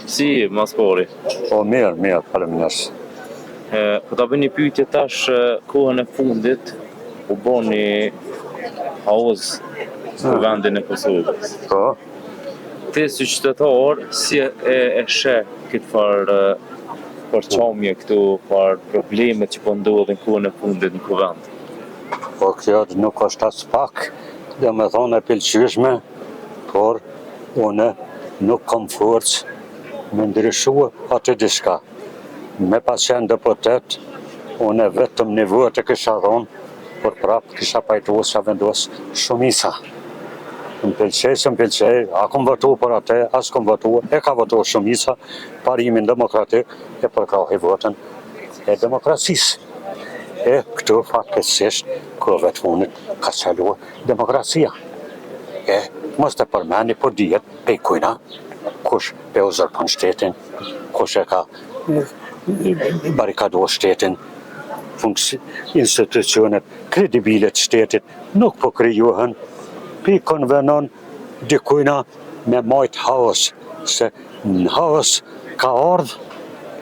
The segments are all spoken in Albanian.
Si, Maspori? Po mirë, faleminderit. Po ta bëj një pyetje tash, kohën e fundit u boni haoz në vendin e Kosovës. Po, Ti si qytetar, si e sheh këtë farë përçamje këtu, farë problemet që po ndodhin kohën e fundit në kuvend? po kjo nuk është as pak, dhe me thonë e pëlqyeshme, por unë nuk kam forcë me ndryshu atë diçka. Me pas qenë deputet, unë vetëm një vot e kisha thonë, por prapë kisha pajtu sa vendos shumica. Më pëlqej, a kom votu për atë, as kom votu, e ka votu shumica, parimin demokratik e përkrahi votën e demokracisë. E këtu fatkeqësisht, kohëve të fundit ka qalu demokracia. E mos të përmeni, po dihet pej kujna, kush pe uzurpon shtetin, kush e ka barikadu shtetin, institucionet kredibile të shtetit nuk po krijohen, pi konvenon dikujna me majt haos, se në haos ka ardhë,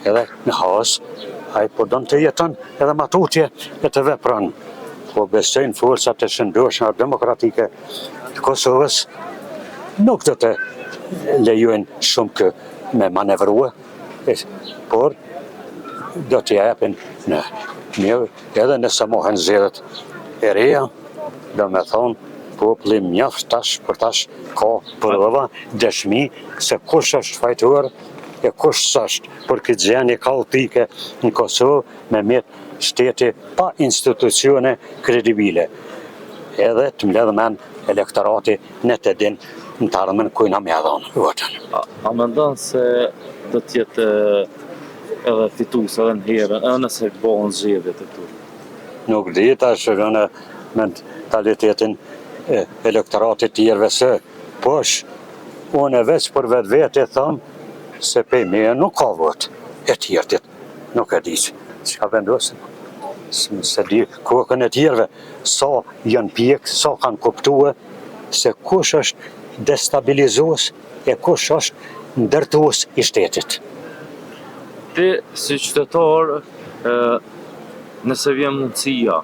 edhe në haos ai po don të jeton edhe matutje e të vepron. Po besojnë forcat e shëndoshme demokratike të Kosovës nuk do të lejojnë shumë kë me manevrua, por do t'i japin në mirë, edhe nëse mohen zgjedhjet e reja, do me thonë populli mjaft tash për tash ka prova, dëshmi se kush është fajtuar e kush s'është, për këtë gjendje kaotike në Kosovë me mjet shteti pa institucione kredibile. Edhe të mbledh men elektorati në të din në të ardhmen kujna me adhon votën. A mendon se do t'jetë edhe fitus edhe në herën, edhe nëse bëhen zgjedhjet e këtu? Nuk di tash në mentalitetin e elektoratit tjerëve se posh, unë veç për vetë thëmë se pej me nuk ka vot, e tjertit nuk e di që ka vendosin. Se di kokën e tjerëve, sa janë pjekë, sa kanë kuptue, se kush është destabilizues e kush është ndërtues i shtetit. Ti, si qytetar, nëse vjen mundësia,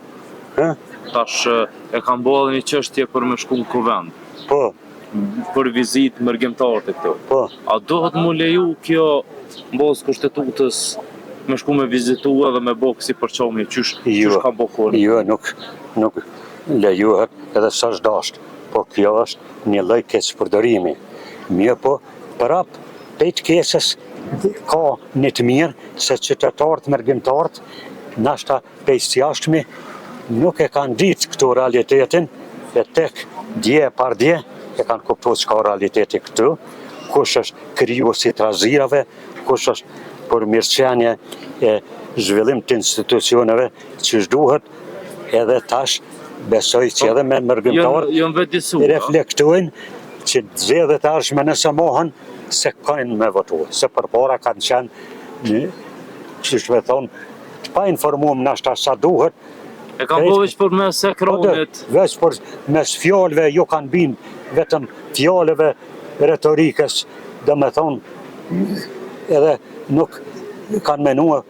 tash e kam bërë një çështje për me shku në kuvend. Po. Për vizitë mërgjimtare këtu. Po. A dohet mu leju kjo mbos kushtetutës me shku me vizitu edhe me bo kësi përqamje, qysh ka bo kërë? Jo, nuk lejuhet edhe sa është dasht, po kjo është një lloj keqpërdorimi. Mirë po, prap pejt keqes ka një të mirë, se qytetarët mërgjimtarët, nashta pejt jashtëmi, nuk e kanë ditë këtu realitetin, e tek dje par dje, e kanë kuptuar çka realiteti këtu, kush është krijuesi i trazirave, kush është për mirëqenie e zhvillim të institucioneve që duhet, edhe tash besoj që edhe me mërgjimtarë reflektojnë që zgjedhjet e ardhshme nëse mohen se kanë me votu, se përpara kanë qenë që me thonë të pa informuar nashta sa duhet. E kam po veç për mes ekranit. Veç për mes fjalëve ju kanë binë vetëm fjalëve retorikës, dhe me thonë edhe nuk kanë menua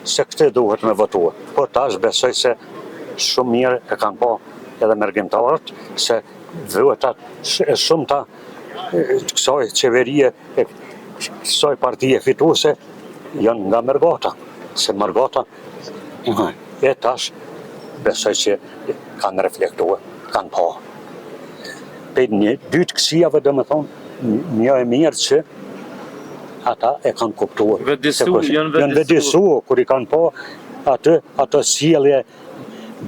se këtë duhet me votua. Po tash besoj se shumë mirë e kanë po edhe mërgjimtarët, se votat e shumta të kësaj qeverie e kësaj partije fituese janë nga Mërgata, se Mërgata e tash besoj që kanë reflektuar, kanë po. Për një dytë kësijave dhe me thonë, një e mirë që ata e kanë kuptuar. Janë vedisu, kur i kanë po ato sjellje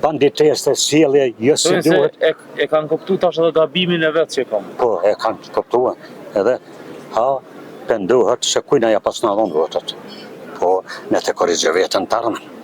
banditeste, sjellje jësë duhet. E kanë kuptu tash edhe gabimin e vetë që e kanë. Po, e kanë kuptuar. Edhe pendohet se kujna ja pas në adhon votat. Po, ne të korrigjë vetën të armën.